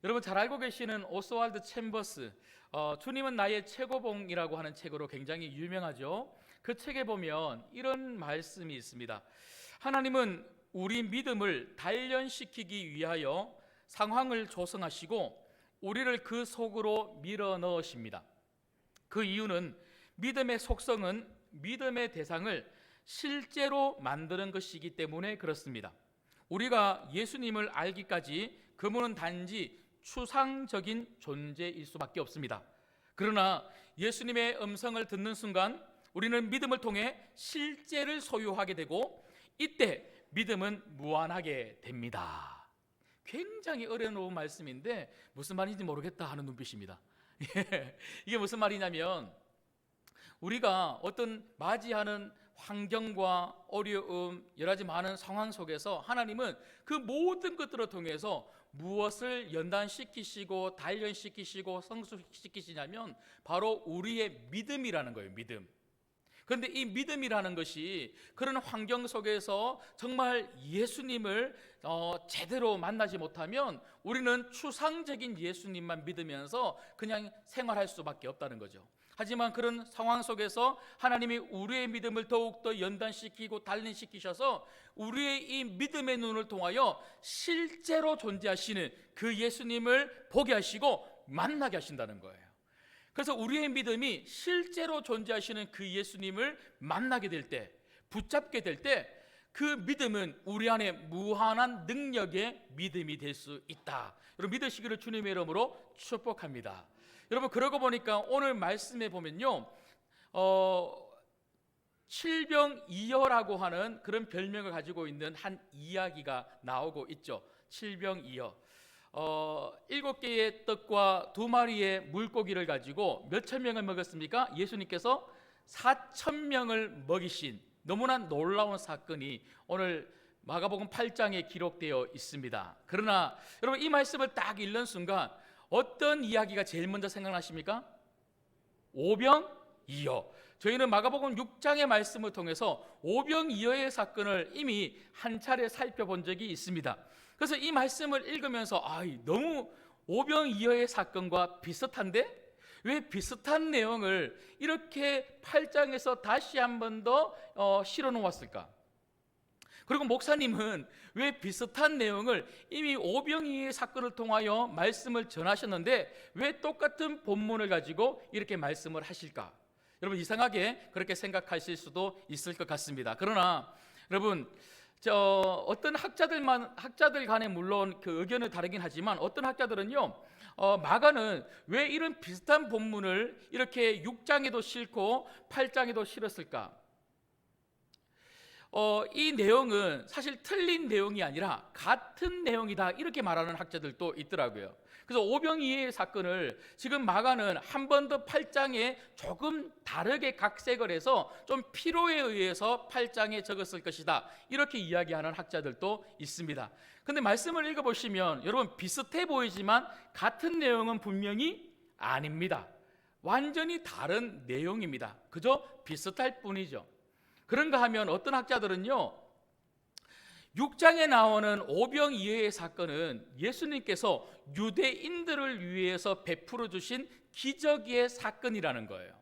여러분 잘 알고 계시는 오스왈드 챔버스 주님은 나의 최고봉이라고 하는 책으로 굉장히 유명하죠. 그 책에 보면 이런 말씀이 있습니다. 하나님은 우리 믿음을 단련시키기 위하여 상황을 조성하시고 우리를 그 속으로 밀어 넣으십니다. 그 이유는 믿음의 속성은 믿음의 대상을 실제로 만드는 것이기 때문에 그렇습니다. 우리가 예수님을 알기까지 그분은 단지 추상적인 존재일 수밖에 없습니다. 그러나 예수님의 음성을 듣는 순간 우리는 믿음을 통해 실제를 소유하게 되고 이때 믿음은 무한하게 됩니다. 굉장히 어려운 말씀인데 무슨 말인지 모르겠다 하는 눈빛입니다. 이게 무슨 말이냐면 우리가 어떤 맞이하는 환경과 어려움, 여러 가지 많은 상황 속에서 하나님은 그 모든 것들을 통해서 무엇을 연단시키시고 단련시키시고 성숙시키시냐면 바로 우리의 믿음이라는 거예요. 믿음. 그런데 이 믿음이라는 것이 그런 환경 속에서 정말 예수님을 제대로 만나지 못하면 우리는 추상적인 예수님만 믿으면서 그냥 생활할 수밖에 없다는 거죠. 하지만 그런 상황 속에서 하나님이 우리의 믿음을 더욱더 연단시키고 단련시키셔서 우리의 이 믿음의 눈을 통하여 실제로 존재하시는 그 예수님을 보게 하시고 만나게 하신다는 거예요. 그래서 우리의 믿음이 실제로 존재하시는 그 예수님을 만나게 될 때, 붙잡게 될 때 그 믿음은 우리 안에 무한한 능력의 믿음이 될 수 있다. 여러분 믿으시기를 주님의 이름으로 축복합니다. 여러분 그러고 보니까 오늘 말씀에 보면요 칠병이어라고 하는 그런 별명을 가지고 있는 한 이야기가 나오고 있죠. 칠병이어. 7개의 떡과 2마리의 물고기를 가지고 몇천 명을 먹었습니까? 예수님께서 4,000명을 먹이신 너무나 놀라운 사건이 오늘 마가복음 8장에 기록되어 있습니다. 그러나 여러분 이 말씀을 딱 읽는 순간 어떤 이야기가 제일 먼저 생각나십니까? 오병이어. 저희는 마가복음 6장의 말씀을 통해서 오병이어의 사건을 이미 한 차례 살펴본 적이 있습니다. 그래서 이 말씀을 읽으면서 너무 오병이어의 사건과 비슷한데 왜 비슷한 내용을 이렇게 8장에서 다시 한 번 더 실어 놓았을까? 그리고 목사님은 왜 비슷한 내용을 이미 오병이어의 사건을 통하여 말씀을 전하셨는데 왜 똑같은 본문을 가지고 이렇게 말씀을 하실까? 여러분 이상하게 그렇게 생각하실 수도 있을 것 같습니다. 그러나 여러분 어떤 학자들 간에 물론 그 의견은 다르긴 하지만 어떤 학자들은요 마가는 왜 이런 비슷한 본문을 이렇게 6장에도 싣고 8장에도 실었을까? 이 내용은 사실 틀린 내용이 아니라 같은 내용이다 이렇게 말하는 학자들도 있더라고요. 그래서 오병이어의 사건을 지금 마가는 한 번 더 8장에 조금 다르게 각색을 해서 좀 필요에 의해서 8장에 적었을 것이다 이렇게 이야기하는 학자들도 있습니다. 그런데 말씀을 읽어보시면 여러분 비슷해 보이지만 같은 내용은 분명히 아닙니다. 완전히 다른 내용입니다. 그저 비슷할 뿐이죠. 그런가 하면 어떤 학자들은요 6장에 나오는 오병이어의 사건은 예수님께서 유대인들을 위해서 베풀어 주신 기적의 사건이라는 거예요.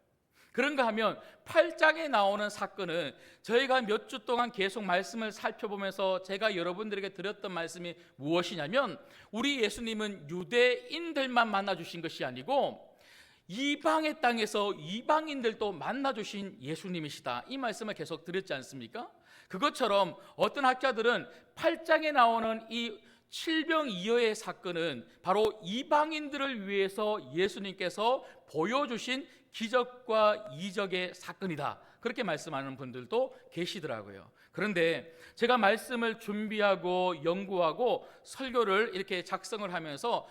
그런가 하면 8장에 나오는 사건은 저희가 몇 주 동안 계속 말씀을 살펴보면서 제가 여러분들에게 드렸던 말씀이 무엇이냐면 우리 예수님은 유대인들만 만나주신 것이 아니고 이방의 땅에서 이방인들도 만나주신 예수님이시다 이 말씀을 계속 드렸지 않습니까? 그것처럼 어떤 학자들은 8장에 나오는 이 칠병이어의 사건은 바로 이방인들을 위해서 예수님께서 보여주신 기적과 이적의 사건이다 그렇게 말씀하는 분들도 계시더라고요. 그런데 제가 말씀을 준비하고 연구하고 설교를 이렇게 작성을 하면서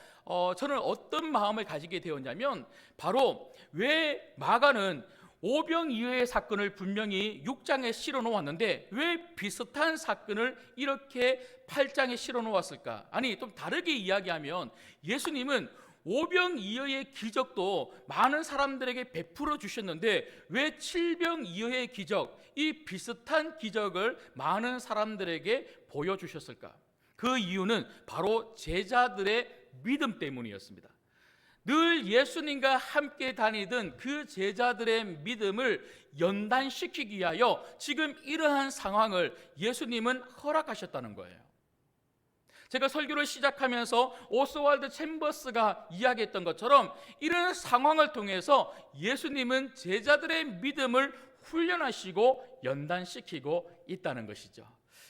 저는 어떤 마음을 가지게 되었냐면 바로 왜 마가는 오병이어의 사건을 분명히 6장에 실어 놓았는데 왜 비슷한 사건을 이렇게 8장에 실어 놓았을까? 아니 좀 다르게 이야기하면 예수님은 오병이어의 기적도 많은 사람들에게 베풀어 주셨는데 왜 칠병이어의 기적, 이 비슷한 기적을 많은 사람들에게 보여주셨을까? 그 이유는 바로 제자들의 믿음 때문이었습니다. 늘 예수님과 함께 다니던 그 제자들의 믿음을 연단시키기 위하여 지금 이러한 상황을 예수님은 허락하셨다는 거예요. 제가 설교를 시작하면서 오스왈드 챔버스가 이야기했던 것처럼 이런 상황을 통해서 예수님은 제자들의 믿음을 훈련하시고 연단시키고 있다는 것이죠.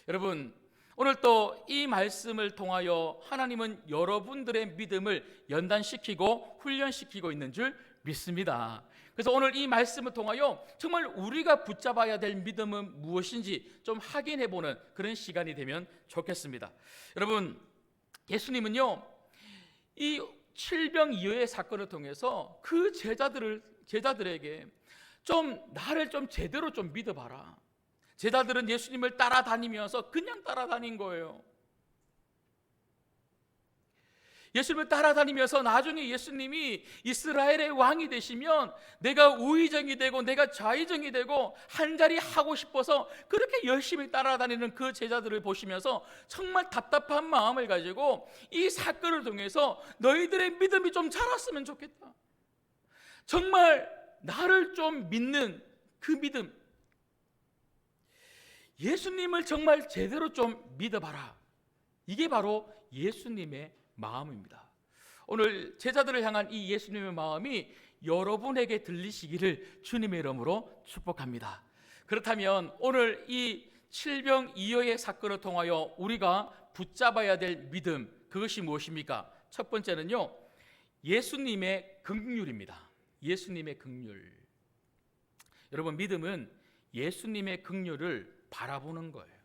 여러분, 오늘 또 이 말씀을 통하여 하나님은 여러분들의 믿음을 연단시키고 훈련시키고 있는 줄 믿습니다. 그래서 오늘 이 말씀을 통하여 정말 우리가 붙잡아야 될 믿음은 무엇인지 좀 확인해보는 그런 시간이 되면 좋겠습니다. 여러분, 예수님은요, 이 칠병이어의 사건을 통해서 그 제자들에게 좀 나를 좀 제대로 좀 믿어봐라. 제자들은 예수님을 따라다니면서 그냥 따라다닌 거예요. 예수님을 따라다니면서 나중에 예수님이 이스라엘의 왕이 되시면 내가 우의정이 되고 내가 좌의정이 되고 한자리 하고 싶어서 그렇게 열심히 따라다니는 그 제자들을 보시면서 정말 답답한 마음을 가지고 이 사건을 통해서 너희들의 믿음이 좀 자랐으면 좋겠다. 정말 나를 좀 믿는 그 믿음, 예수님을 정말 제대로 좀 믿어봐라. 이게 바로 예수님의 마음입니다. 오늘 제자들을 향한 이 예수님의 마음이 여러분에게 들리시기를 주님의 이름으로 축복합니다. 그렇다면 오늘 이 칠병이어의 사건을 통하여 우리가 붙잡아야 될 믿음, 그것이 무엇입니까? 첫 번째는요, 예수님의 긍휼입니다. 예수님의 긍휼. 여러분, 믿음은 예수님의 긍휼을 바라보는 거예요.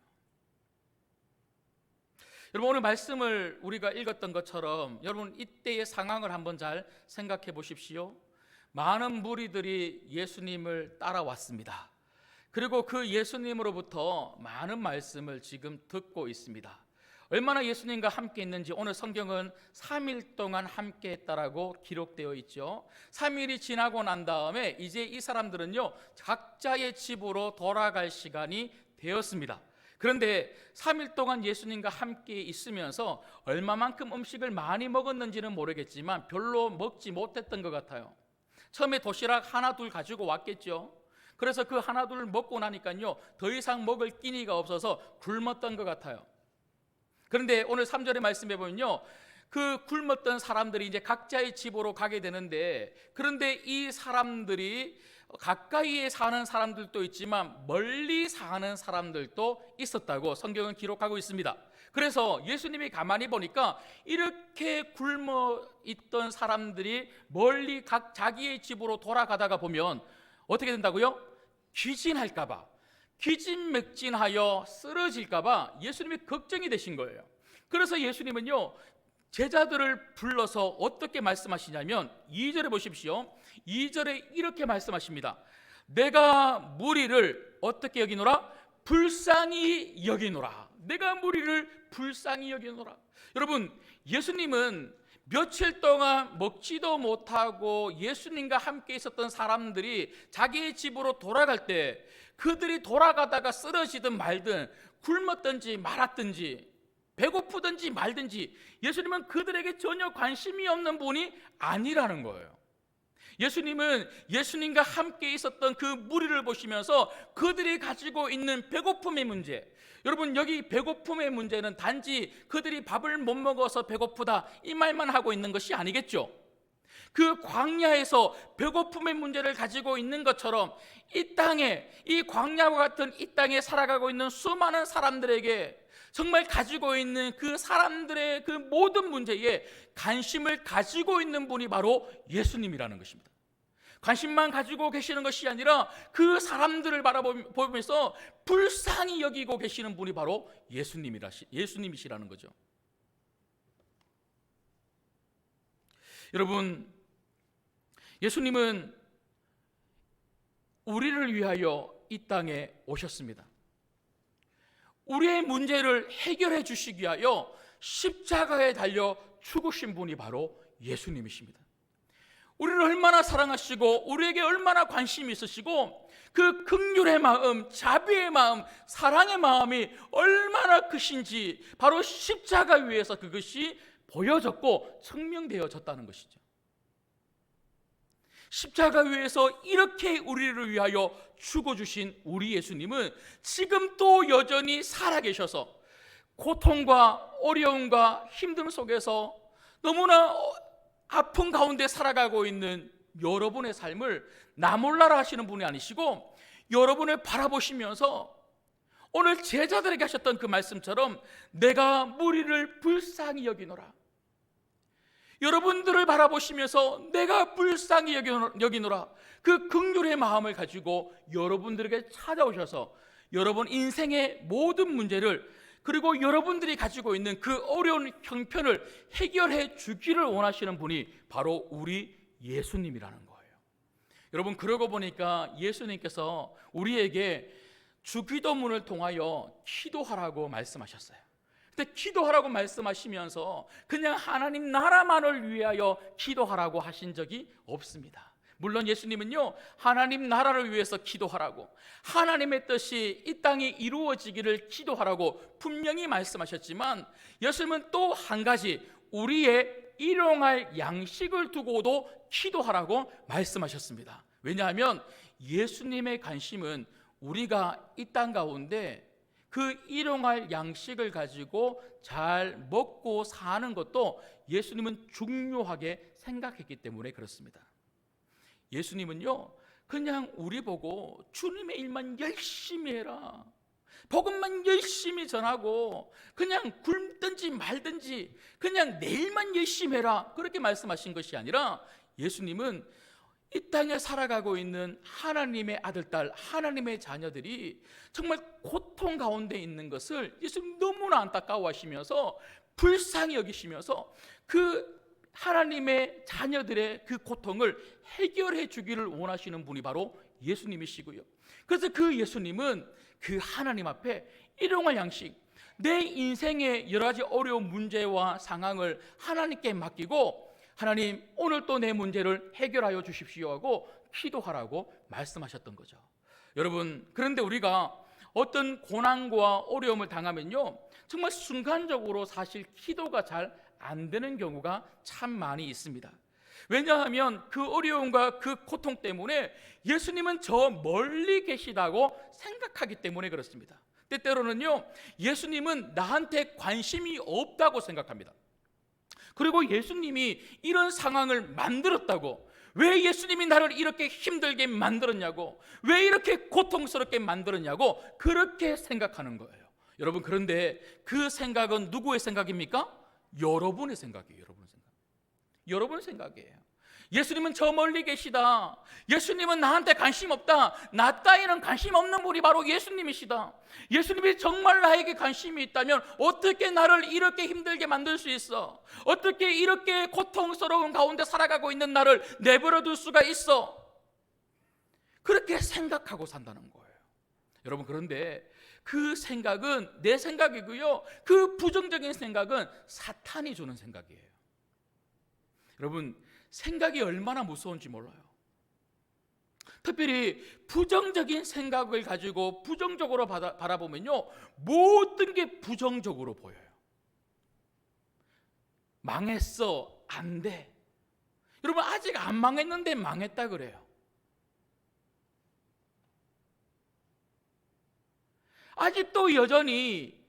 여러분, 오늘 말씀을 우리가 읽었던 것처럼 여러분 이때의 상황을 한번 잘 생각해 보십시오. 많은 무리들이 예수님을 따라왔습니다. 그리고 그 예수님으로부터 많은 말씀을 지금 듣고 있습니다. 얼마나 예수님과 함께 있는지 오늘 성경은 3일 동안 함께 했다라고 기록되어 있죠. 3일이 지나고 난 다음에 이제 이 사람들은요, 각자의 집으로 돌아갈 시간이 되었습니다. 그런데 3일 동안 예수님과 함께 있으면서 얼마만큼 음식을 많이 먹었는지는 모르겠지만 별로 먹지 못했던 것 같아요. 처음에 도시락 하나 둘 가지고 왔겠죠. 그래서 그 하나 둘 먹고 나니까요, 더 이상 먹을 끼니가 없어서 굶었던 것 같아요. 그런데 오늘 3절의 말씀에 보면요, 그 굶었던 사람들이 이제 각자의 집으로 가게 되는데, 그런데 이 사람들이 가까이에 사는 사람들도 있지만 멀리 사는 사람들도 있었다고 성경은 기록하고 있습니다. 그래서 예수님이 가만히 보니까 이렇게 굶어 있던 사람들이 멀리 각 자기의 집으로 돌아가다가 보면 어떻게 된다고요? 귀진할까봐, 귀진맥진하여 쓰러질까봐 예수님이 걱정이 되신 거예요. 그래서 예수님은요, 제자들을 불러서 어떻게 말씀하시냐면 2절에 보십시오. 2절에 이렇게 말씀하십니다. 내가 무리를 어떻게 여기노라? 불쌍히 여기노라. 내가 무리를 불쌍히 여기노라. 여러분, 예수님은 며칠 동안 먹지도 못하고 예수님과 함께 있었던 사람들이 자기의 집으로 돌아갈 때 그들이 돌아가다가 쓰러지든 말든 굶었든지 말았든지 배고프든지 말든지 예수님은 그들에게 전혀 관심이 없는 분이 아니라는 거예요. 예수님은 예수님과 함께 있었던 그 무리를 보시면서 그들이 가지고 있는 배고픔의 문제, 여러분 여기 배고픔의 문제는 단지 그들이 밥을 못 먹어서 배고프다 이 말만 하고 있는 것이 아니겠죠. 그 광야에서 배고픔의 문제를 가지고 있는 것처럼 이 땅에, 이 광야와 같은 이 땅에 살아가고 있는 수많은 사람들에게 정말 가지고 있는 그 사람들의 그 모든 문제에 관심을 가지고 있는 분이 바로 예수님이라는 것입니다. 관심만 가지고 계시는 것이 아니라 그 사람들을 바라보면서 불쌍히 여기고 계시는 분이 바로 예수님이시라는 거죠. 여러분, 예수님은 우리를 위하여 이 땅에 오셨습니다. 우리의 문제를 해결해 주시기 위하여 십자가에 달려 죽으신 분이 바로 예수님이십니다. 우리를 얼마나 사랑하시고 우리에게 얼마나 관심이 있으시고 그 긍휼의 마음, 자비의 마음, 사랑의 마음이 얼마나 크신지 바로 십자가 위에서 그것이 보여졌고 증명되어졌다는 것이죠. 십자가 위에서 이렇게 우리를 위하여 죽어주신 우리 예수님은 지금 또 여전히 살아계셔서 고통과 어려움과 힘듦 속에서 너무나 아픈 가운데 살아가고 있는 여러분의 삶을 나 몰라라 하시는 분이 아니시고, 여러분을 바라보시면서 오늘 제자들에게 하셨던 그 말씀처럼 내가 무리를 불쌍히 여기노라, 여러분들을 바라보시면서 내가 불쌍히 여기노라, 그 긍휼의 마음을 가지고 여러분들에게 찾아오셔서 여러분 인생의 모든 문제를, 그리고 여러분들이 가지고 있는 그 어려운 형편을 해결해 주기를 원하시는 분이 바로 우리 예수님이라는 거예요. 여러분, 그러고 보니까 예수님께서 우리에게 주기도문을 통하여 기도하라고 말씀하셨어요. 근데 기도하라고 말씀하시면서 그냥 하나님 나라만을 위하여 기도하라고 하신 적이 없습니다. 물론 예수님은요, 하나님 나라를 위해서 기도하라고, 하나님의 뜻이 이 땅에 이루어지기를 기도하라고 분명히 말씀하셨지만, 예수님은 또 한 가지 우리의 일용할 양식을 두고도 기도하라고 말씀하셨습니다. 왜냐하면 예수님의 관심은 우리가 이 땅 가운데 그 일용할 양식을 가지고 잘 먹고 사는 것도 예수님은 중요하게 생각했기 때문에 그렇습니다. 예수님은요, 그냥 우리 보고 주님의 일만 열심히 해라, 복음만 열심히 전하고 그냥 굶든지 말든지 그냥 내 일만 열심히 해라, 그렇게 말씀하신 것이 아니라, 예수님은 이 땅에 살아가고 있는 하나님의 아들, 딸, 하나님의 자녀들이 정말 고통 가운데 있는 것을 예수님 너무나 안타까워하시면서 불쌍히 여기시면서 그 하나님의 자녀들의 그 고통을 해결해 주기를 원하시는 분이 바로 예수님이시고요. 그래서 그 예수님은 그 하나님 앞에 일용할 양식, 내 인생의 여러 가지 어려운 문제와 상황을 하나님께 맡기고, 하나님 오늘 또 내 문제를 해결하여 주십시오 하고 기도하라고 말씀하셨던 거죠. 여러분, 그런데 우리가 어떤 고난과 어려움을 당하면요, 정말 순간적으로 사실 기도가 잘 안 되는 경우가 참 많이 있습니다. 왜냐하면 그 어려움과 그 고통 때문에 예수님은 저 멀리 계시다고 생각하기 때문에 그렇습니다. 때때로는요, 예수님은 나한테 관심이 없다고 생각합니다. 그리고 예수님이 이런 상황을 만들었다고, 왜 예수님이 나를 이렇게 힘들게 만들었냐고, 왜 이렇게 고통스럽게 만들었냐고 그렇게 생각하는 거예요. 여러분, 그런데 그 생각은 누구의 생각입니까? 여러분의 생각이에요. 여러분의 생각이에요. 예수님은 저 멀리 계시다, 예수님은 나한테 관심 없다, 나 따위는 관심 없는 분이 바로 예수님이시다, 예수님이 정말 나에게 관심이 있다면 어떻게 나를 이렇게 힘들게 만들 수 있어, 어떻게 이렇게 고통스러운 가운데 살아가고 있는 나를 내버려 둘 수가 있어, 그렇게 생각하고 산다는 거예요. 여러분, 그런데 그 생각은 내 생각이고요, 그 부정적인 생각은 사탄이 주는 생각이에요. 여러분, 생각이 얼마나 무서운지 몰라요. 특별히 부정적인 생각을 가지고 부정적으로 바라보면요, 모든 게 부정적으로 보여요. 망했어, 안 돼. 여러분, 아직 안 망했는데 망했다 그래요. 아직도 여전히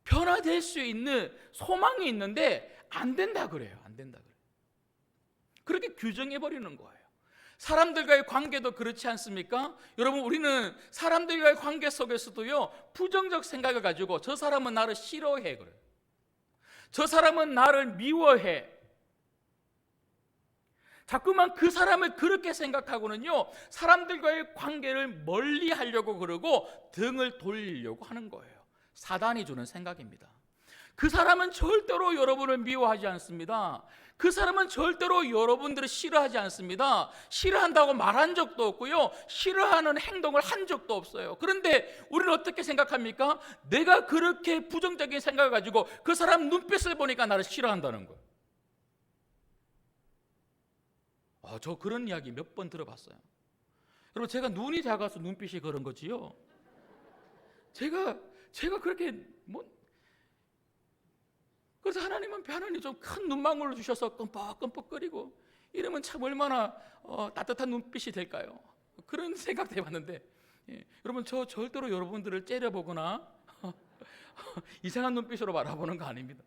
변화될 수 있는 소망이 있는데 안 된다 그래요. 안 된다 그래요. 그렇게 규정해 버리는 거예요. 사람들과의 관계도 그렇지 않습니까? 여러분, 우리는 사람들과의 관계 속에서도요, 부정적 생각을 가지고 저 사람은 나를 싫어해 그래요. 저 사람은 나를 미워해. 자꾸만 그 사람을 그렇게 생각하고는요, 사람들과의 관계를 멀리 하려고 그러고 등을 돌리려고 하는 거예요. 사단이 주는 생각입니다. 그 사람은 절대로 여러분을 미워하지 않습니다. 그 사람은 절대로 여러분들을 싫어하지 않습니다. 싫어한다고 말한 적도 없고요, 싫어하는 행동을 한 적도 없어요. 그런데 우리는 어떻게 생각합니까? 내가 그렇게 부정적인 생각을 가지고 그 사람 눈빛을 보니까 나를 싫어한다는 거예요. 저 그런 이야기 몇 번 들어봤어요. 여러분, 제가 눈이 작아서 눈빛이 그런 거지요, 제가 그렇게 그래서 하나님 좀 큰 눈망울을 주셔서 끔뻑끔뻑거리고 이러면 참 얼마나 따뜻한 눈빛이 될까요? 그런 생각도 해봤는데, 여러분, 저 절대로 여러분들을 째려보거나 이상한 눈빛으로 바라보는 거 아닙니다.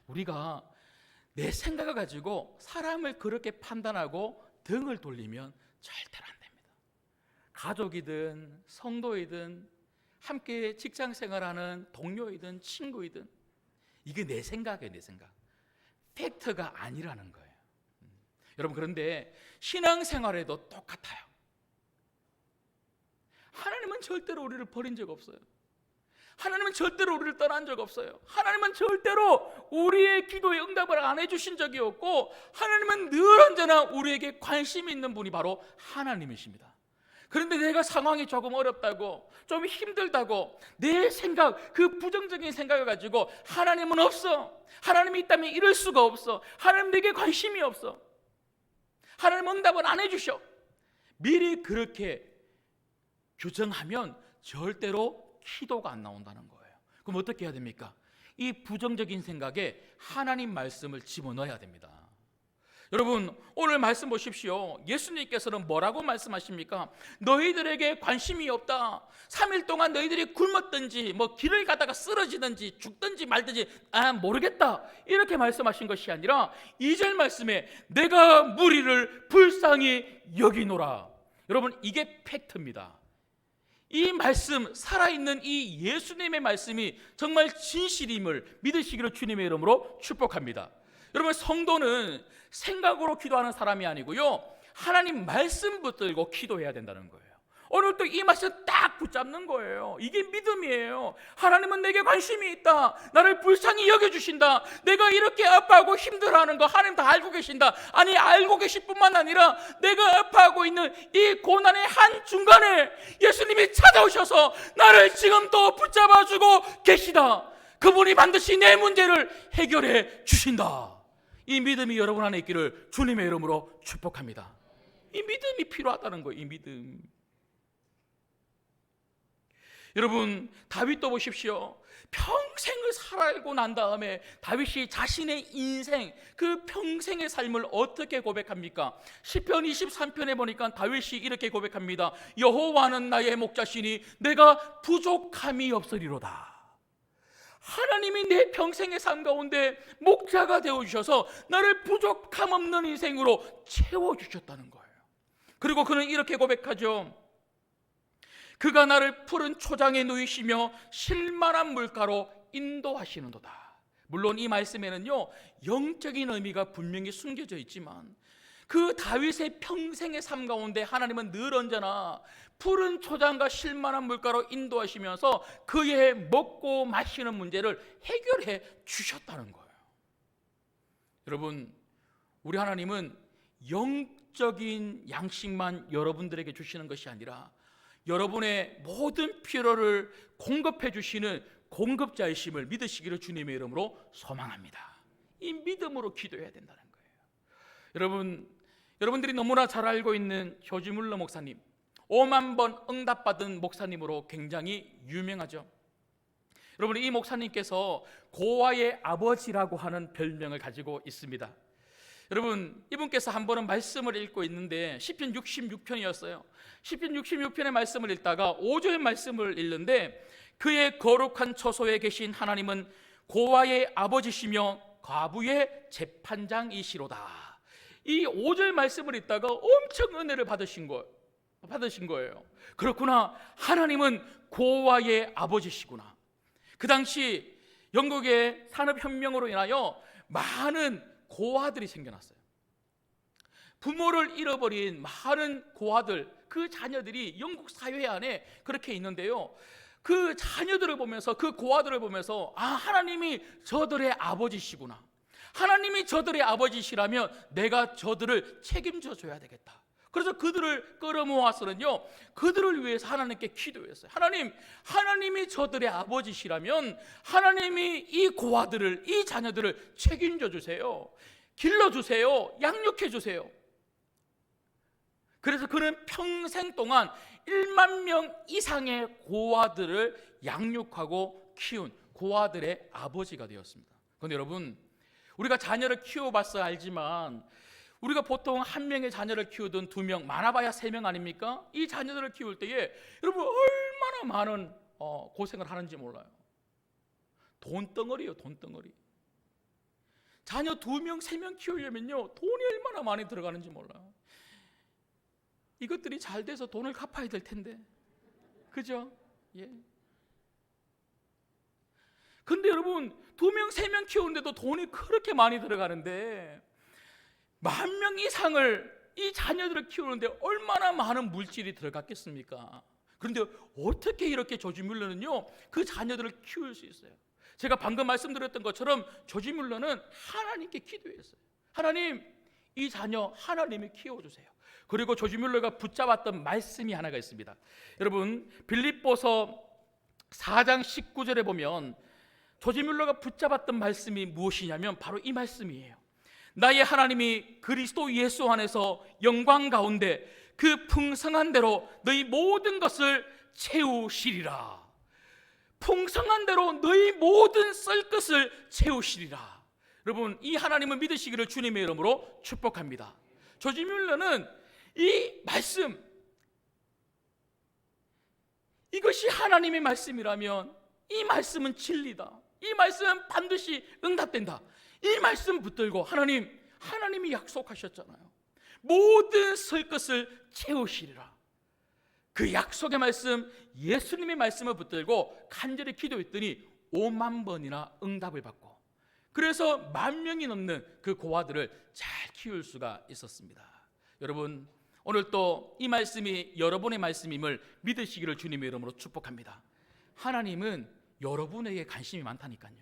우리가 내 생각을 가지고 사람을 그렇게 판단하고 등을 돌리면 절대로 안 됩니다. 가족이든 성도이든 함께 직장 생활하는 동료이든 친구이든 이게 내 생각이에요. 내 생각. 팩트가 아니라는 거예요. 여러분, 그런데 신앙생활에도 똑같아요. 하나님은 절대로 우리를 버린 적 없어요. 하나님은 절대로 우리를 떠난 적 없어요. 하나님은 절대로 우리의 기도에 응답을 안 해주신 적이 없고, 하나님은 늘 언제나 우리에게 관심이 있는 분이 바로 하나님이십니다. 그런데 내가 상황이 조금 어렵다고, 좀 힘들다고 내 생각, 그 부정적인 생각을 가지고 하나님은 없어, 하나님이 있다면 이럴 수가 없어, 하나님 내게 관심이 없어, 하나님 응답을 안 해주셔, 미리 그렇게 규정하면 절대로 기도가 안 나온다는 거예요. 그럼 어떻게 해야 됩니까? 이 부정적인 생각에 하나님 말씀을 집어넣어야 됩니다. 여러분, 오늘 말씀 보십시오. 예수님께서는 뭐라고 말씀하십니까? 너희들에게 관심이 없다. 3일 동안 너희들이 굶었든지 길을 가다가 쓰러지든지 죽든지 말든지 모르겠다, 이렇게 말씀하신 것이 아니라 2절 말씀에 내가 무리를 불쌍히 여기노라. 여러분, 이게 팩트입니다. 이 말씀, 살아있는 이 예수님의 말씀이 정말 진실임을 믿으시기를 주님의 이름으로 축복합니다. 여러분, 성도는 생각으로 기도하는 사람이 아니고요, 하나님 말씀 붙들고 기도해야 된다는 거예요. 오늘 또 이 말씀 딱 붙잡는 거예요. 이게 믿음이에요. 하나님은 내게 관심이 있다. 나를 불쌍히 여겨주신다. 내가 이렇게 아파하고 힘들어하는 거 하나님 다 알고 계신다. 아니, 알고 계실 뿐만 아니라 내가 아파하고 있는 이 고난의 한중간에 예수님이 찾아오셔서 나를 지금 또 붙잡아주고 계시다. 그분이 반드시 내 문제를 해결해 주신다. 이 믿음이 여러분 안에 있기를 주님의 이름으로 축복합니다. 이 믿음이 필요하다는 거예요. 이 믿음. 여러분, 다윗도 보십시오. 평생을 살고 난 다음에 다윗이 자신의 인생, 그 평생의 삶을 어떻게 고백합니까? 시편 23편에 보니까 다윗이 이렇게 고백합니다. 여호와는 나의 목자시니 내가 부족함이 없으리로다. 하나님이 내 평생의 삶 가운데 목자가 되어주셔서 나를 부족함 없는 인생으로 채워주셨다는 거예요. 그리고 그는 이렇게 고백하죠. 그가 나를 푸른 초장에 누이시며 쉴만한 물가로 인도하시는도다. 물론 이 말씀에는요, 영적인 의미가 분명히 숨겨져 있지만 그 다윗의 평생의 삶 가운데 하나님은 늘 언제나 푸른 초장과 쉴만한 물가로 인도하시면서 그의 먹고 마시는 문제를 해결해 주셨다는 거예요. 여러분, 우리 하나님은 영적인 양식만 여러분들에게 주시는 것이 아니라 여러분의 모든 필요를 공급해 주시는 공급자이심을 믿으시기를 주님의 이름으로 소망합니다. 이 믿음으로 기도해야 된다는 거예요. 여러분들이 너무나 잘 알고 있는 조지 물러 목사님, 5만 번 응답받은 목사님으로 굉장히 유명하죠. 여러분, 이 목사님께서 고아의 아버지라고 하는 별명을 가지고 있습니다. 여러분, 이분께서 한 번은 말씀을 읽고 있는데 시편 66편이었어요. 시편 66편의 말씀을 읽다가 5절의 말씀을 읽는데 그의 거룩한 처소에 계신 하나님은 고아의 아버지시며 과부의 재판장이시로다. 이 5절 말씀을 읽다가 엄청 은혜를 받으신 거예요. 그렇구나, 하나님은 고아의 아버지시구나. 그 당시 영국의 산업혁명으로 인하여 많은 고아들이 생겨났어요. 부모를 잃어버린 많은 고아들, 그 자녀들이 영국 사회 안에 그렇게 있는데요, 그 자녀들을 보면서, 그 고아들을 보면서 하나님이 저들의 아버지시구나, 하나님이 저들의 아버지시라면 내가 저들을 책임져 줘야 되겠다. 그래서 그들을 끌어모아서는요, 그들을 위해서 하나님께 기도했어요. 하나님이 저들의 아버지시라면 하나님이 이 고아들을, 이 자녀들을 책임져 주세요. 길러주세요. 양육해 주세요. 그래서 그는 평생 동안 1만 명 이상의 고아들을 양육하고 키운 고아들의 아버지가 되었습니다. 그런데 여러분, 우리가 자녀를 키워봐서 알지만 우리가 보통 한 명의 자녀를 키우든 두 명, 많아봐야 세 명 아닙니까? 이 자녀들을 키울 때에 여러분 얼마나 많은 고생을 하는지 몰라요. 돈덩어리요, 돈덩어리. 자녀 두 명, 세 명 키우려면요 돈이 얼마나 많이 들어가는지 몰라요. 이것들이 잘 돼서 돈을 갚아야 될 텐데, 그죠? 예. 근데 여러분, 두 명, 세 명 키우는데도 돈이 그렇게 많이 들어가는데 10,000명 이상을 이 자녀들을 키우는데 얼마나 많은 물질이 들어갔겠습니까? 그런데 어떻게 이렇게 조지 뮬러는요 그 자녀들을 키울 수 있어요? 제가 방금 말씀드렸던 것처럼 조지 뮬러는 하나님께 기도했어요. 하나님, 이 자녀 하나님이 키워주세요. 그리고 조지 뮬러가 붙잡았던 말씀이 하나가 있습니다. 여러분, 빌립보서 4장 19절에 보면 조지 뮬러가 붙잡았던 말씀이 무엇이냐면 바로 이 말씀이에요. 나의 하나님이 그리스도 예수 안에서 영광 가운데 그 풍성한 대로 너희 모든 것을 채우시리라. 풍성한 대로 너희 모든 썰 것을 채우시리라. 여러분, 이 하나님을 믿으시기를 주님의 이름으로 축복합니다. 조지 뮬러는 이 말씀, 이것이 하나님의 말씀이라면 이 말씀은 진리다, 이 말씀은 반드시 응답된다, 이 말씀 붙들고 하나님이 약속하셨잖아요. 모든 설 것을 채우시리라. 그 약속의 말씀, 예수님의 말씀을 붙들고 간절히 기도했더니 5만 번이나 응답을 받고, 그래서 10,000명이 넘는 그 고아들을 잘 키울 수가 있었습니다. 여러분, 오늘 또 이 말씀이 여러분의 말씀임을 믿으시기를 주님의 이름으로 축복합니다. 하나님은 여러분에게 관심이 많다니까요.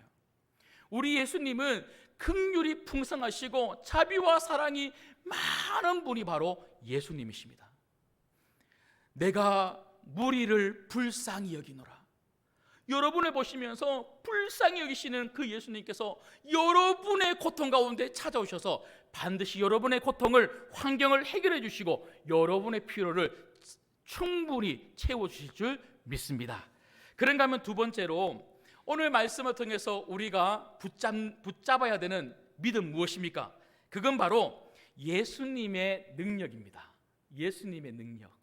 우리 예수님은 긍휼이 풍성하시고 자비와 사랑이 많은 분이 바로 예수님이십니다. 내가 무리를 불쌍히 여기노라. 여러분을 보시면서 불쌍히 여기시는 그 예수님께서 여러분의 고통 가운데 찾아오셔서 반드시 여러분의 고통을, 환경을 해결해 주시고 여러분의 필요를 충분히 채워주실 줄 믿습니다. 그런가 하면 두 번째로 오늘 말씀을 통해서 우리가 붙잡아야 되는 믿음 무엇입니까? 그건 바로 예수님의 능력입니다. 예수님의 능력.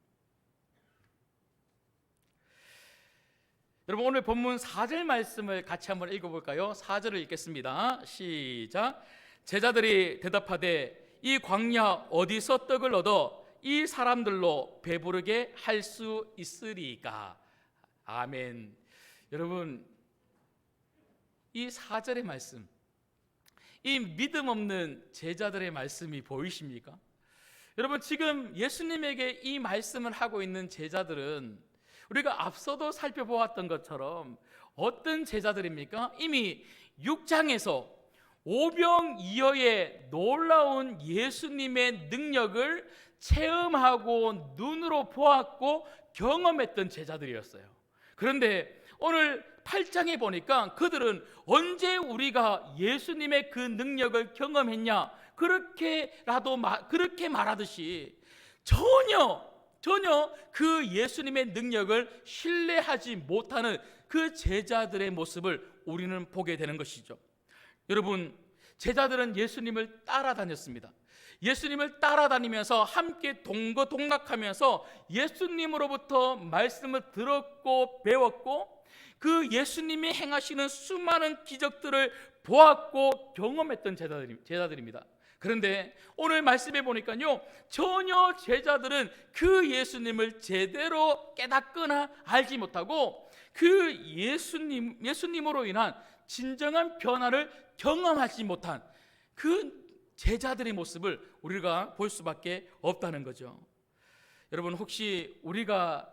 여러분, 오늘 본문 4절 말씀을 같이 한번 읽어볼까요? 4절을 읽겠습니다. 시작. 제자들이 대답하되 이 광야 어디서 떡을 얻어 이 사람들로 배부르게 할 수 있으리까? 아멘. 여러분, 이 4절의 말씀, 이 믿음 없는 제자들의 말씀이 보이십니까? 여러분, 지금 예수님에게 이 말씀을 하고 있는 제자들은 우리가 앞서도 살펴보았던 것처럼 어떤 제자들입니까? 이미 6장에서 오병이어의 놀라운 예수님의 능력을 체험하고 눈으로 보았고 경험했던 제자들이었어요. 그런데 오늘 8장에 보니까 그들은 언제 우리가 예수님의 그 능력을 경험했냐, 그렇게 말하듯이 전혀 그 예수님의 능력을 신뢰하지 못하는 그 제자들의 모습을 우리는 보게 되는 것이죠. 여러분, 제자들은 예수님을 따라다녔습니다. 예수님을 따라다니면서 함께 동거동락하면서 예수님으로부터 말씀을 들었고 배웠고, 그 예수님이 행하시는 수많은 기적들을 보았고 경험했던 제자들입니다. 그런데 오늘 말씀해 보니까요, 전혀 제자들은 그 예수님을 제대로 깨닫거나 알지 못하고 그 예수님으로 인한 진정한 변화를 경험하지 못한 그 제자들의 모습을 우리가 볼 수밖에 없다는 거죠. 여러분, 혹시 우리가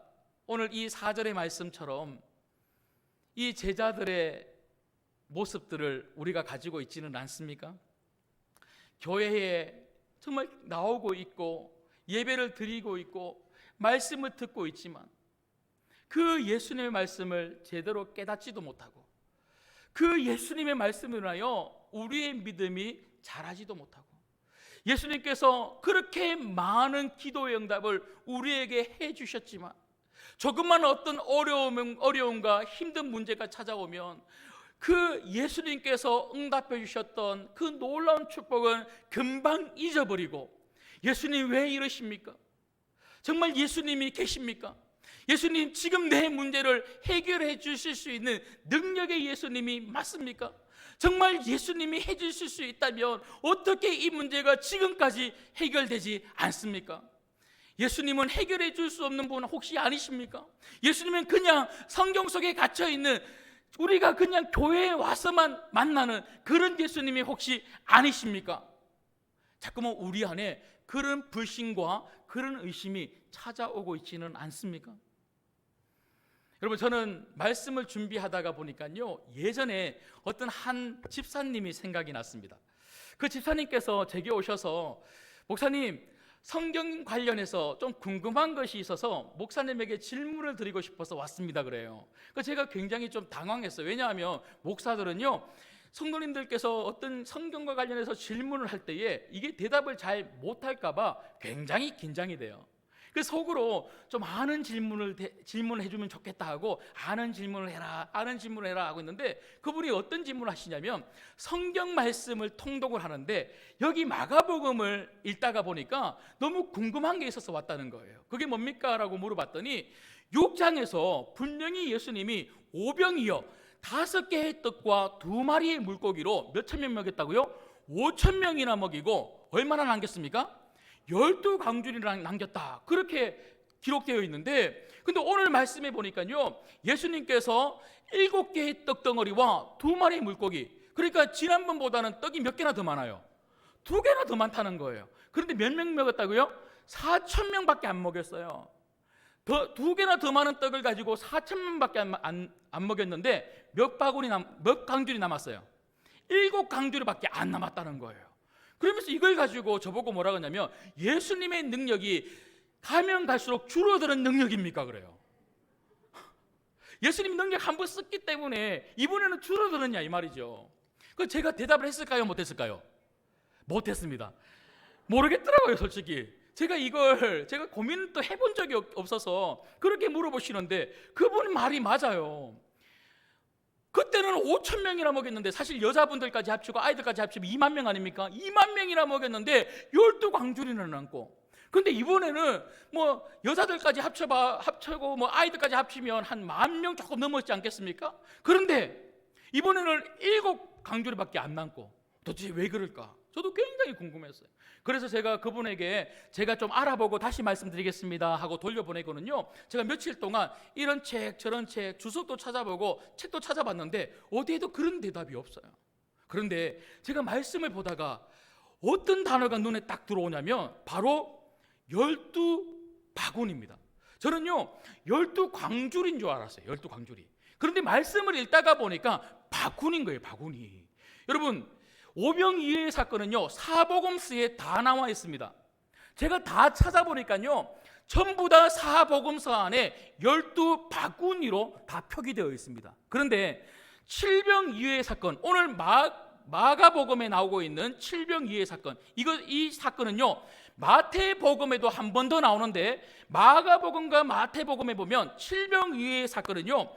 오늘 이 4절의 말씀처럼 이 제자들의 모습들을 우리가 가지고 있지는 않습니까? 교회에 정말 나오고 있고 예배를 드리고 있고 말씀을 듣고 있지만 그 예수님의 말씀을 제대로 깨닫지도 못하고 그 예수님의 말씀을 인하여 우리의 믿음이 자라지도 못하고, 예수님께서 그렇게 많은 기도의 응답을 우리에게 해주셨지만 조금만 어떤 어려움과 힘든 문제가 찾아오면 그 예수님께서 응답해 주셨던 그 놀라운 축복은 금방 잊어버리고, 예수님 왜 이러십니까? 정말 예수님이 계십니까? 예수님 지금 내 문제를 해결해 주실 수 있는 능력의 예수님이 맞습니까? 정말 예수님이 해 주실 수 있다면 어떻게 이 문제가 지금까지 해결되지 않습니까? 예수님은 해결해 줄 수 없는 분 혹시 아니십니까? 예수님은 그냥 성경 속에 갇혀 있는, 우리가 그냥 교회에 와서만 만나는 그런 예수님이 혹시 아니십니까? 자꾸만 우리 안에 그런 불신과 그런 의심이 찾아오고 있지는 않습니까? 여러분, 저는 말씀을 준비하다가 보니까요, 예전에 어떤 한 집사님이 생각이 났습니다. 그 집사님께서 제게 오셔서, 목사님, 성경 관련해서 좀 궁금한 것이 있어서 목사님에게 질문을 드리고 싶어서 왔습니다 그래요. 제가 굉장히 좀 당황했어요. 왜냐하면 목사들은요, 성도님들께서 어떤 성경과 관련해서 질문을 할 때에 이게 대답을 잘 못할까 봐 굉장히 긴장이 돼요. 그래서 속으로 좀 아는 질문을 해주면 좋겠다 하고, 아는 질문을 해라 하고 있는데, 그분이 어떤 질문을 하시냐면 성경 말씀을 통독을 하는데 여기 마가복음을 읽다가 보니까 너무 궁금한 게 있어서 왔다는 거예요. 그게 뭡니까? 라고 물어봤더니 6장에서 분명히 예수님이 오병이어 5개의 떡과 2마리의 물고기로 몇 천 명 먹였다고요? 5천 명이나 먹이고 얼마나 남겼습니까? 12광주리를 남겼다, 그렇게 기록되어 있는데, 근데 오늘 말씀해 보니까요, 예수님께서 7개의 떡덩어리와 2마리의 물고기, 그러니까 지난번보다는 떡이 몇 개나 더 많아요? 2개나 더 많다는 거예요. 그런데 몇 명 먹었다고요? 4천 명밖에 안 먹였어요. 2개나 더 많은 떡을 가지고 4천 명밖에 안 먹였는데 몇 광주리 남았어요? 7광주리밖에 안 남았다는 거예요. 그러면서 이걸 가지고 저보고 뭐라 그러냐면, 예수님의 능력이 가면 갈수록 줄어드는 능력입니까? 그래요. 예수님 능력 한번 썼기 때문에 이번에는 줄어드느냐 이 말이죠. 그 제가 대답을 했을까요? 못했을까요? 못했습니다. 모르겠더라고요 솔직히. 제가 고민도 해본 적이 없어서 그렇게 물어보시는데 그분 말이 맞아요. 그때는 5천 명이나 먹였는데, 사실 여자분들까지 합치고 아이들까지 합치면 2만 명 아닙니까? 2만 명이나 먹였는데 12광주리는 남고, 근데 이번에는 뭐 여자들까지 합치고 뭐 아이들까지 합치면 한 10,000명 조금 넘었지 않겠습니까? 그런데 이번에는 7광주리밖에 안 남고, 도대체 왜 그럴까? 저도 굉장히 궁금했어요. 그래서 제가 그분에게 제가 좀 알아보고 다시 말씀드리겠습니다 하고 돌려보내거든요. 제가 며칠 동안 이런 책 저런 책 주석도 찾아보고 책도 찾아봤는데 어디에도 그런 대답이 없어요. 그런데 제가 말씀을 보다가 어떤 단어가 눈에 딱 들어오냐면 바로 12바구니입니다. 저는요 12광주리인 줄 알았어요. 12광주리. 그런데 말씀을 읽다가 보니까 바구니인 거예요. 바구니. 여러분, 오병이어의 사건은요 사복음서에 다 나와 있습니다. 제가 다 찾아보니까요 전부 다 사복음서 안에 12바구니로 다 표기되어 있습니다. 그런데 칠병이어의 사건, 오늘 마가복음에 나오고 있는 칠병이어의 사건, 이 사건은요 마태복음에도 한 번 더 나오는데, 마가복음과 마태복음에 보면 칠병이어의 사건은요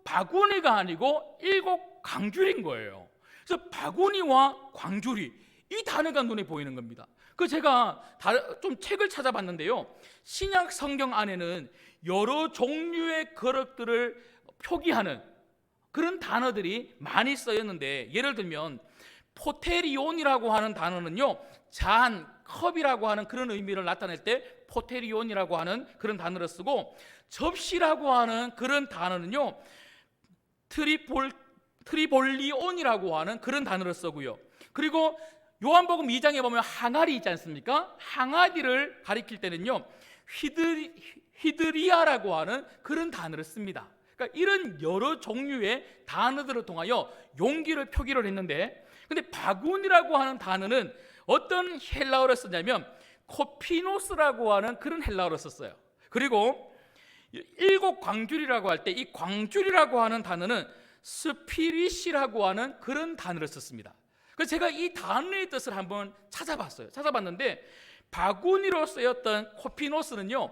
7바구니가 아니고 7광주리인 거예요. 그래서 바구니와 광주리, 이 단어가 눈에 보이는 겁니다. 제가 좀 책을 찾아봤는데요, 신약 성경 안에는 여러 종류의 거룩들을 표기하는 그런 단어들이 많이 쓰였는데, 예를 들면 포테리온이라고 하는 단어는요 잔, 컵이라고 하는 그런 의미를 나타낼 때 포테리온이라고 하는 그런 단어를 쓰고, 접시라고 하는 그런 단어는요 트리볼리온이라고 하는 그런 단어를 쓰고요. 그리고 요한복음 2장에 보면 항아리 있지 않습니까? 항아리를 가리킬 때는요 휘드리아라고 하는 그런 단어를 씁니다. 그러니까 이런 여러 종류의 단어들을 통하여 용기를 표기를 했는데, 근데 바구니라고 하는 단어는 어떤 헬라어를 쓰냐면 코피노스라고 하는 그런 헬라어를 썼어요. 그리고 7광주리라고 할 때 이 광주리라고 하는 단어는 스피릿이라고 하는 그런 단어를 썼습니다. 그래서 제가 이 단어의 뜻을 한번 찾아봤는데 바구니로 쓰였던 코피노스는요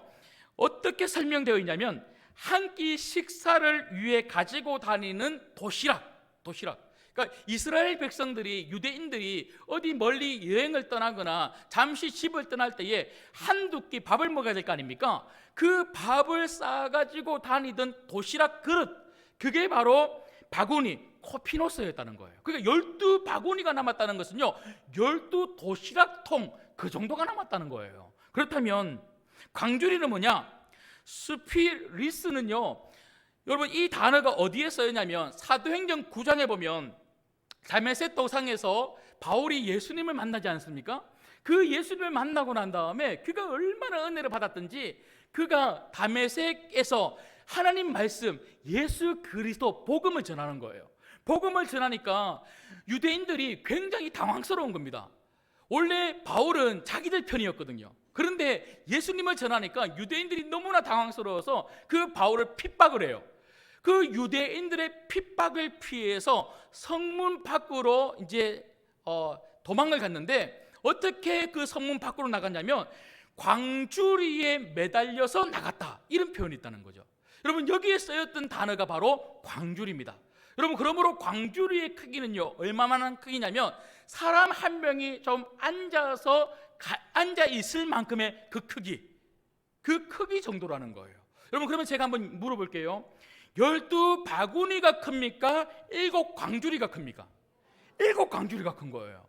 어떻게 설명되어 있냐면 한 끼 식사를 위해 가지고 다니는 도시락. 그러니까 이스라엘 백성들이, 유대인들이 어디 멀리 여행을 떠나거나 잠시 집을 떠날 때에 한두 끼 밥을 먹어야 될 거 아닙니까? 그 밥을 싸가지고 다니던 도시락 그릇, 그게 바로 바구니, 코피노스였다는 거예요. 그러니까 12바구니가 남았다는 것은요, 12도시락통 그 정도가 남았다는 거예요. 그렇다면 광주리는 뭐냐? 스피리스는요, 여러분 이 단어가 어디에 쓰였냐면 사도행전 9장에 보면 다메섹 도상에서 바울이 예수님을 만나지 않습니까? 그 예수님을 만나고 난 다음에 그가 얼마나 은혜를 받았든지 그가 다메섹에서 하나님 말씀, 예수 그리스도 복음을 전하는 거예요. 복음을 전하니까 유대인들이 굉장히 당황스러운 겁니다. 원래 바울은 자기들 편이었거든요. 그런데 예수님을 전하니까 유대인들이 너무나 당황스러워서 그 바울을 핍박을 해요. 그 유대인들의 핍박을 피해서 성문 밖으로 이제 도망을 갔는데, 어떻게 그 성문 밖으로 나갔냐면 광주리에 매달려서 나갔다, 이런 표현이 있다는 거죠. 여러분 여기에 쓰였던 단어가 바로 광주리입니다. 여러분 그러므로 광주리의 크기는요 얼마만한 크기냐면 사람 한 명이 좀 앉아 있을 만큼의 그 크기 정도라는 거예요. 여러분 그러면 제가 한번 물어볼게요. 12바구니가 큽니까? 7광주리가 큽니까? 7광주리가 큰 거예요.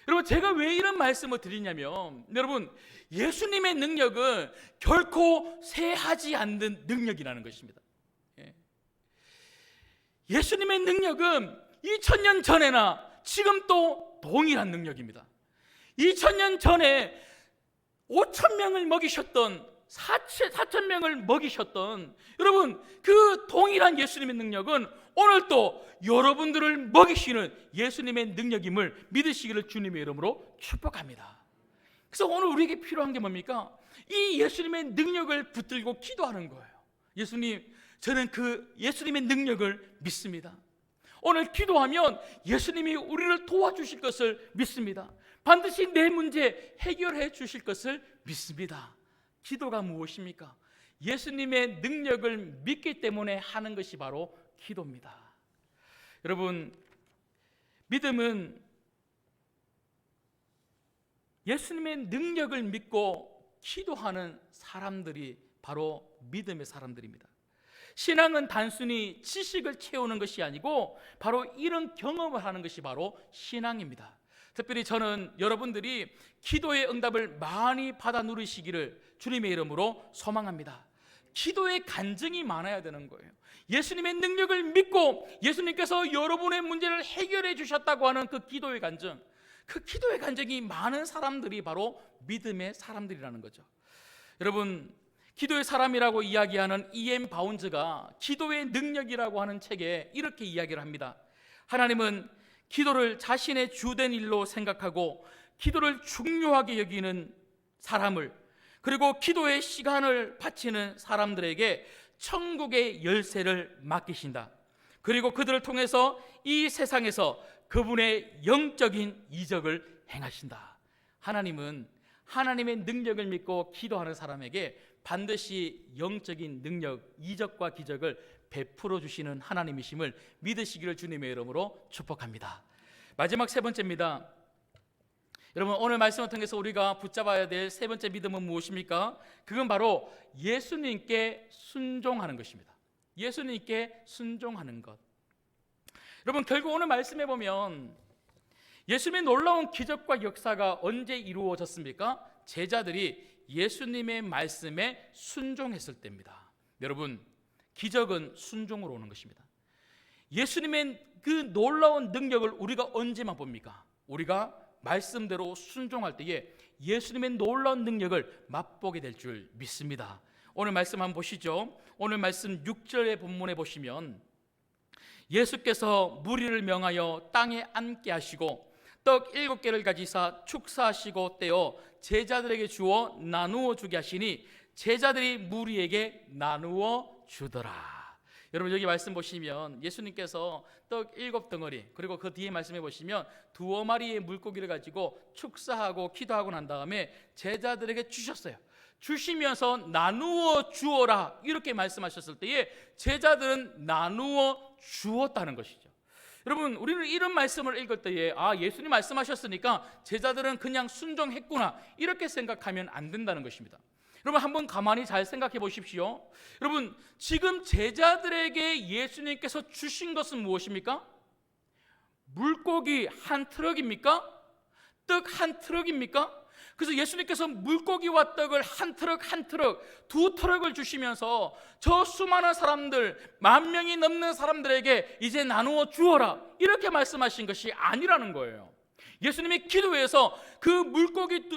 여러분 제가 왜 이런 말씀을 드리냐면, 여러분 예수님의 능력은 결코 쇠하지 않는 능력이라는 것입니다. 예수님의 능력은 2000년 전에나 지금 또 동일한 능력입니다. 2000년 전에 5,000명을 먹이셨던 4,000명을 먹이셨던 여러분 그 동일한 예수님의 능력은 오늘 또 여러분들을 먹이시는 예수님의 능력임을 믿으시기를 주님의 이름으로 축복합니다. 그래서 오늘 우리에게 필요한 게 뭡니까? 이 예수님의 능력을 붙들고 기도하는 거예요. 예수님, 저는 그 예수님의 능력을 믿습니다. 오늘 기도하면 예수님이 우리를 도와주실 것을 믿습니다. 반드시 내 문제 해결해 주실 것을 믿습니다. 기도가 무엇입니까? 예수님의 능력을 믿기 때문에 하는 것이 바로 기도입니다. 여러분, 믿음은 예수님의 능력을 믿고 기도하는 사람들이 바로 믿음의 사람들입니다. 신앙은 단순히 지식을 채우는 것이 아니고 바로 이런 경험을 하는 것이 바로 신앙입니다. 특별히 저는 여러분들이 기도의 응답을 많이 받아 누리시기를 주님의 이름으로 소망합니다. 기도의 간증이 많아야 되는 거예요. 예수님의 능력을 믿고 예수님께서 여러분의 문제를 해결해 주셨다고 하는 그 기도의 간증, 그 기도의 간증이 많은 사람들이 바로 믿음의 사람들이라는 거죠. 여러분, 기도의 사람이라고 이야기하는 E.M. 바운즈가 기도의 능력이라고 하는 책에 이렇게 이야기를 합니다. 하나님은 기도를 자신의 주된 일로 생각하고 기도를 중요하게 여기는 사람을, 그리고 기도의 시간을 바치는 사람들에게 천국의 열쇠를 맡기신다. 그리고 그들을 통해서 이 세상에서 그분의 영적인 이적을 행하신다. 하나님은 하나님의 능력을 믿고 기도하는 사람에게 반드시 영적인 능력, 이적과 기적을 베풀어 주시는 하나님이심을 믿으시기를 주님의 이름으로 축복합니다. 마지막 세 번째입니다. 여러분, 오늘 말씀을 통해서 우리가 붙잡아야 될 세 번째 믿음은 무엇입니까? 그건 바로 예수님께 순종하는 것입니다. 예수님께 순종하는 것. 여러분, 결국 오늘 말씀해 보면 예수님의 놀라운 기적과 역사가 언제 이루어졌습니까? 제자들이 예수님의 말씀에 순종했을 때입니다. 여러분, 기적은 순종으로 오는 것입니다. 예수님의 그 놀라운 능력을 우리가 언제만 봅니까? 우리가 말씀대로 순종할 때에 예수님의 놀라운 능력을 맛보게 될 줄 믿습니다. 오늘 말씀 한번 보시죠. 오늘 말씀 6절의 본문에 보시면 예수께서 무리를 명하여 땅에 앉게 하시고 떡 7개를 가지사 축사하시고 떼어 제자들에게 주어 나누어 주게 하시니 제자들이 무리에게 나누어 주더라. 여러분, 여기 말씀 보시면 예수님께서 떡 7덩어리, 그리고 그 뒤에 말씀해 보시면 2마리의 물고기를 가지고 축사하고 기도하고 난 다음에 제자들에게 주셨어요. 주시면서 나누어 주어라 이렇게 말씀하셨을 때에 제자들은 나누어 주었다는 것이죠. 여러분, 우리는 이런 말씀을 읽을 때에 예수님 말씀하셨으니까 제자들은 그냥 순종했구나 이렇게 생각하면 안 된다는 것입니다. 여러분, 한번 가만히 잘 생각해 보십시오. 여러분, 지금 제자들에게 예수님께서 주신 것은 무엇입니까? 물고기 한 트럭입니까? 떡 한 트럭입니까? 그래서 예수님께서 물고기와 떡을 한 트럭 한 트럭, 두 트럭을 주시면서 저 수많은 사람들, 10,000명이 넘는 사람들에게 이제 나누어 주어라 이렇게 말씀하신 것이 아니라는 거예요. 예수님이 기도해서 그 물고기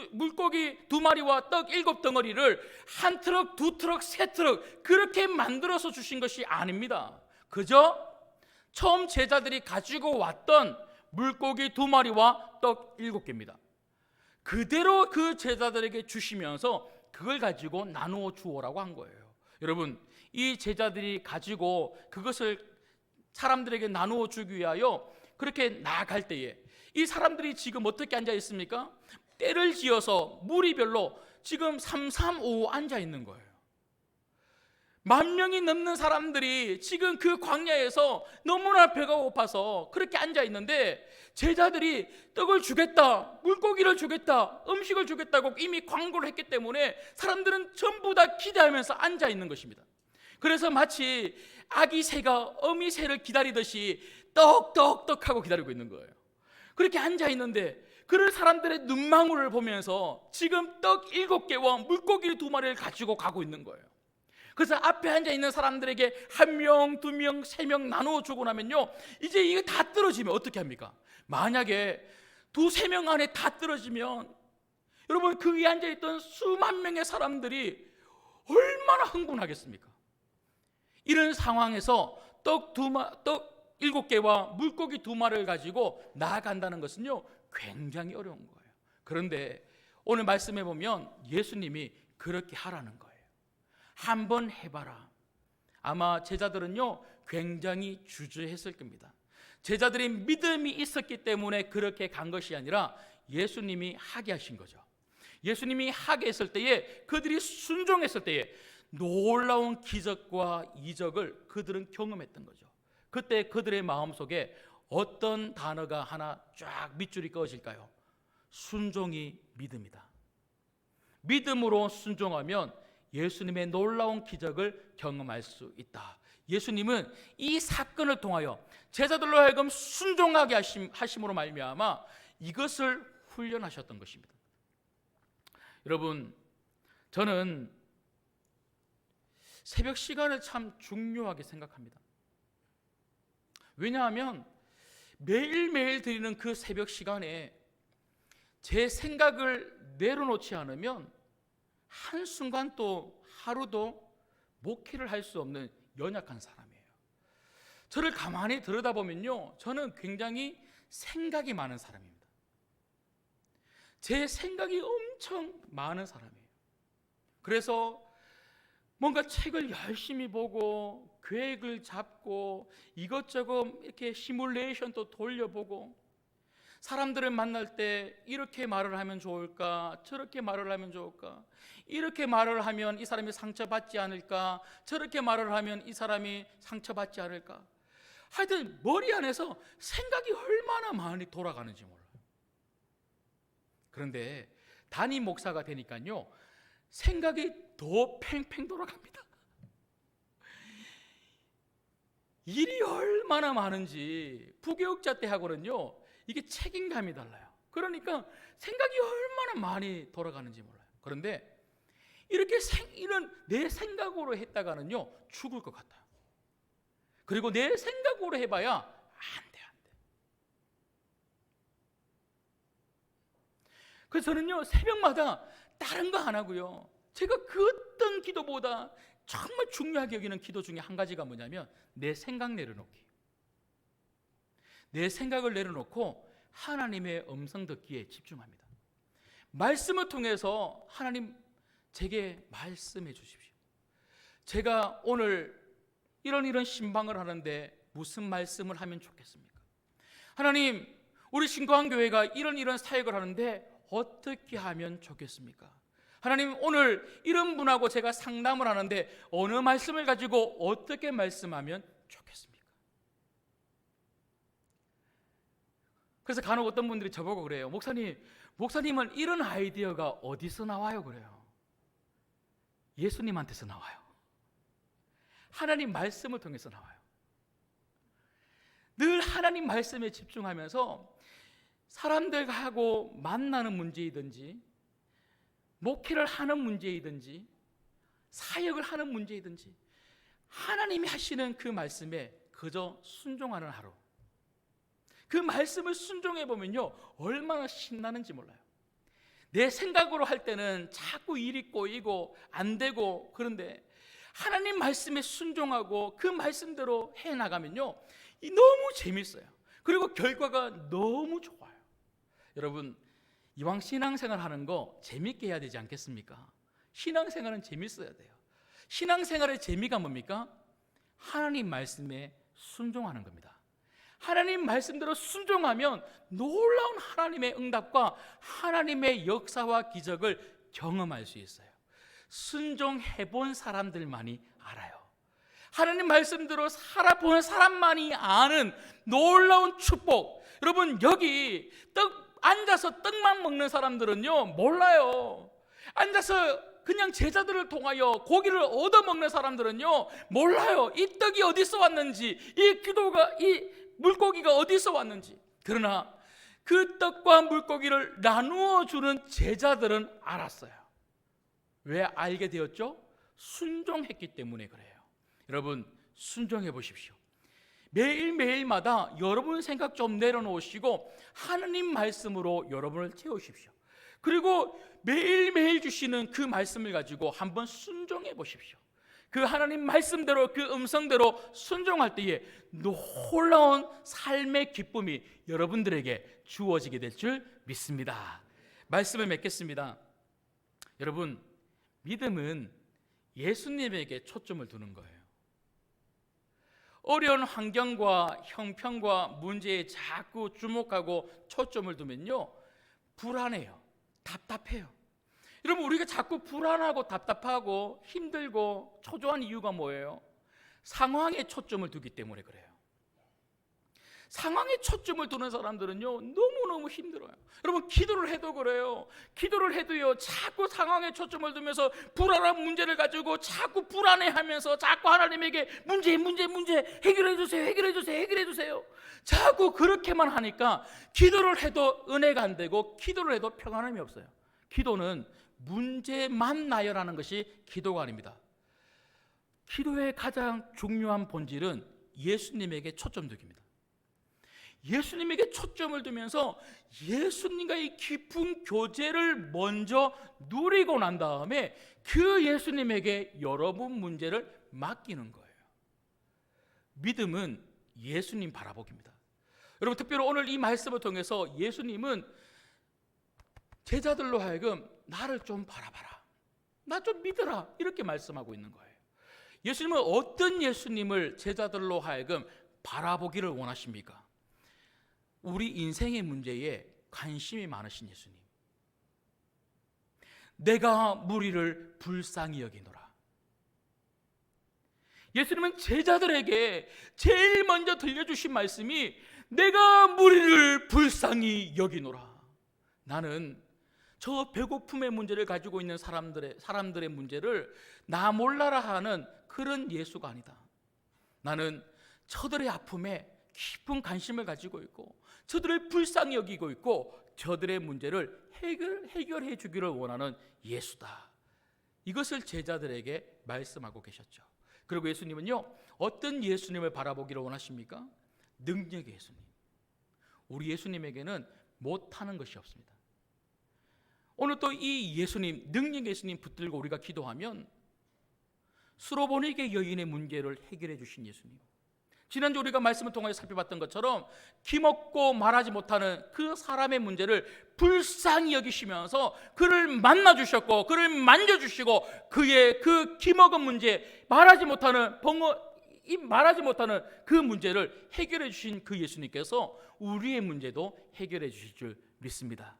2마리와 떡 7덩어리를 한 트럭, 두 트럭, 세 트럭 그렇게 만들어서 주신 것이 아닙니다. 그저 처음 제자들이 가지고 왔던 물고기 2마리와 떡 7개입니다. 그대로 그 제자들에게 주시면서 그걸 가지고 나누어 주어라고 한 거예요. 여러분, 이 제자들이 가지고 그것을 사람들에게 나누어 주기 위하여 그렇게 나아갈 때에 이 사람들이 지금 어떻게 앉아 있습니까? 때를 지어서 무리별로 지금 3, 3, 5 앉아 있는 거예요. 10,000명이 넘는 사람들이 지금 그 광야에서 너무나 배가 고파서 그렇게 앉아 있는데 제자들이 떡을 주겠다, 물고기를 주겠다, 음식을 주겠다고 이미 광고를 했기 때문에 사람들은 전부 다 기대하면서 앉아 있는 것입니다. 그래서 마치 아기 새가 어미 새를 기다리듯이 떡떡떡 하고 기다리고 있는 거예요. 그렇게 앉아 있는데 그런 사람들의 눈망울을 보면서 지금 떡 7개와 물고기 2마리를 가지고 가고 있는 거예요. 그래서 앞에 앉아 있는 사람들에게 1명, 2명, 3명 나누어 주고 나면요, 이제 이게 다 떨어지면 어떻게 합니까? 만약에 2, 3명 안에 다 떨어지면 여러분, 그 위에 앉아 있던 수만 명의 사람들이 얼마나 흥분하겠습니까? 이런 상황에서 떡 7개와 물고기 2마리를 가지고 나아간다는 것은요, 굉장히 어려운 거예요. 그런데 오늘 말씀해 보면 예수님이 그렇게 하라는 거예요. 한번 해봐라. 아마 제자들은요, 굉장히 주저했을 겁니다. 제자들이 믿음이 있었기 때문에 그렇게 간 것이 아니라 예수님이 하게 하신 거죠. 예수님이 하게 했을 때에, 그들이 순종했을 때에 놀라운 기적과 이적을 그들은 경험했던 거죠. 그때 그들의 마음속에 어떤 단어가 하나 쫙 밑줄이 그어질까요? 순종이 믿음이다. 믿음으로 순종하면 예수님의 놀라운 기적을 경험할 수 있다. 예수님은 이 사건을 통하여 제자들로 하여금 순종하게 하심으로 말미암아 이것을 훈련하셨던 것입니다. 여러분, 저는 새벽 시간을 참 중요하게 생각합니다. 왜냐하면 매일매일 드리는 그 새벽 시간에 제 생각을 내려놓지 않으면 한순간 또 하루도 목회를 할 수 없는 연약한 사람이에요. 저를 가만히 들여다보면요, 저는 굉장히 생각이 많은 사람입니다. 제 생각이 엄청 많은 사람이에요. 그래서 뭔가 책을 열심히 보고 계획을 잡고 이것저것 이렇게 시뮬레이션도 돌려보고 사람들을 만날 때 이렇게 말을 하면 좋을까, 저렇게 말을 하면 좋을까, 이렇게 말을 하면 이 사람이 상처받지 않을까, 저렇게 말을 하면 이 사람이 상처받지 않을까. 하여튼 머리 안에서 생각이 얼마나 많이 돌아가는지 몰라요. 그런데 담임 목사가 되니까요, 생각이 더 팽팽 돌아갑니다. 일이 얼마나 많은지 부교육자 때하고는요, 이게 책임감이 달라요. 그러니까 생각이 얼마나 많이 돌아가는지 몰라요. 그런데 이렇게 이런 내 생각으로 했다가는요, 죽을 것 같아요. 그리고 내 생각으로 해봐야 안 돼. 그래서 저는요, 새벽마다 다른 거 안 하고요, 제가 그 어떤 기도보다 정말 중요하게 여기는 기도 중에 한 가지가 뭐냐면 내 생각 내려놓기. 내 생각을 내려놓고 하나님의 음성 듣기에 집중합니다. 말씀을 통해서 하나님 제게 말씀해 주십시오. 제가 오늘 이런 신방을 하는데 무슨 말씀을 하면 좋겠습니까? 하나님, 우리 신거한 교회가 이런 사역을 하는데 어떻게 하면 좋겠습니까? 하나님, 오늘 이런 분하고 제가 상담을 하는데 어느 말씀을 가지고 어떻게 말씀하면 좋겠습니까? 그래서 간혹 어떤 분들이 저보고 그래요. 목사님은 이런 아이디어가 어디서 나와요? 그래요. 예수님한테서 나와요. 하나님 말씀을 통해서 나와요. 늘 하나님 말씀에 집중하면서 사람들하고 만나는 문제이든지, 목회를 하는 문제이든지, 사역을 하는 문제이든지, 하나님이 하시는 그 말씀에 그저 순종하는 하루. 그 말씀을 순종해 보면요, 얼마나 신나는지 몰라요. 내 생각으로 할 때는 자꾸 일이 꼬이고 안 되고, 그런데 하나님 말씀에 순종하고 그 말씀대로 해 나가면요, 너무 재밌어요. 그리고 결과가 너무 좋아요. 여러분, 이왕 신앙생활 하는 거 재밌게 해야 되지 않겠습니까? 신앙생활은 재밌어야 돼요. 신앙생활의 재미가 뭡니까? 하나님 말씀에 순종하는 겁니다. 하나님 말씀대로 순종하면 놀라운 하나님의 응답과 하나님의 역사와 기적을 경험할 수 있어요. 순종해 본 사람들만이 알아요. 하나님 말씀대로 살아본 사람만이 아는 놀라운 축복. 여러분, 여기 앉아서 떡만 먹는 사람들은요, 몰라요. 앉아서 그냥 제자들을 통하여 고기를 얻어먹는 사람들은요, 몰라요. 이 떡이 어디서 왔는지, 이 물고기가 어디서 왔는지. 그러나 그 떡과 물고기를 나누어 주는 제자들은 알았어요. 왜 알게 되었죠? 순종했기 때문에 그래요. 여러분, 순종해 보십시오. 매일매일마다 여러분 생각 좀 내려놓으시고 하나님 말씀으로 여러분을 채우십시오. 그리고 매일매일 주시는 그 말씀을 가지고 한번 순종해 보십시오. 그 하나님 말씀대로, 그 음성대로 순종할 때에 놀라운 삶의 기쁨이 여러분들에게 주어지게 될 줄 믿습니다. 말씀을 맺겠습니다. 여러분, 믿음은 예수님에게 초점을 두는 거예요. 어려운 환경과 형편과 문제에 자꾸 주목하고 초점을 두면요, 불안해요. 답답해요. 여러분, 우리가 자꾸 불안하고 답답하고 힘들고 초조한 이유가 뭐예요? 상황에 초점을 두기 때문에 그래요. 상황에 초점을 두는 사람들은요, 너무너무 힘들어요. 여러분, 기도를 해도 그래요. 기도를 해도요, 자꾸 상황에 초점을 두면서 불안한 문제를 가지고 자꾸 불안해하면서 자꾸 하나님에게 문제 해결해 주세요. 자꾸 그렇게만 하니까 기도를 해도 은혜가 안 되고 기도를 해도 평안함이 없어요. 기도는 문제만 나열하는 것이 기도가 아닙니다. 기도의 가장 중요한 본질은 예수님에게 초점 두기입니다. 예수님에게 초점을 두면서 예수님과의 깊은 교제를 먼저 누리고 난 다음에 그 예수님에게 여러분 문제를 맡기는 거예요. 믿음은 예수님 바라보기입니다. 여러분, 특별히 오늘 이 말씀을 통해서 예수님은 제자들로 하여금 나를 좀 바라봐라, 나 좀 믿어라, 이렇게 말씀하고 있는 거예요. 예수님은 어떤 예수님을 제자들로 하여금 바라보기를 원하십니까? 우리 인생의 문제에 관심이 많으신 예수님. 내가 무리를 불쌍히 여기노라. 예수님은 제자들에게 제일 먼저 들려주신 말씀이 내가 무리를 불쌍히 여기노라. 나는 저 배고픔의 문제를 가지고 있는 사람들의 문제를 나 몰라라 하는 그런 예수가 아니다. 나는 저들의 아픔에 깊은 관심을 가지고 있고 저들을 불쌍히 여기고 있고 저들의 문제를 해결해 주기를 원하는 예수다. 이것을 제자들에게 말씀하고 계셨죠. 그리고 예수님은요, 어떤 예수님을 바라보기를 원하십니까? 능력의 예수님. 우리 예수님에게는 못하는 것이 없습니다. 오늘 또 이 예수님, 능력의 예수님 붙들고 우리가 기도하면 수로보니게 여인의 문제를 해결해 주신 예수님, 지난주 우리가 말씀을 통하여 살펴봤던 것처럼 기먹고 말하지 못하는 그 사람의 문제를 불쌍히 여기시면서 그를 만나주셨고 그를 만져주시고 그의 그 기먹은 문제, 말하지 못하는 그 문제를 해결해 주신 그 예수님께서 우리의 문제도 해결해 주실 줄 믿습니다.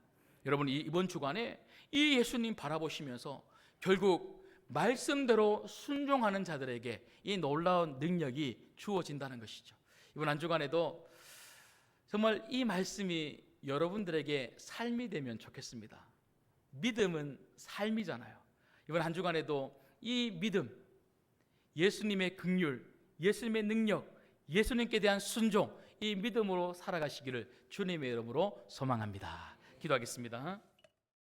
여러분, 이번 주간에 이 예수님 바라보시면서 결국 말씀대로 순종하는 자들에게 이 놀라운 능력이 주어진다는 것이죠. 이번 한 주간에도 정말 이 말씀이 여러분들에게 삶이 되면 좋겠습니다. 믿음은 삶이잖아요. 이번 한 주간에도 이 믿음, 예수님의 긍휼, 예수님의 능력, 예수님께 대한 순종, 이 믿음으로 살아가시기를 주님의 이름으로 소망합니다. 기도하겠습니다.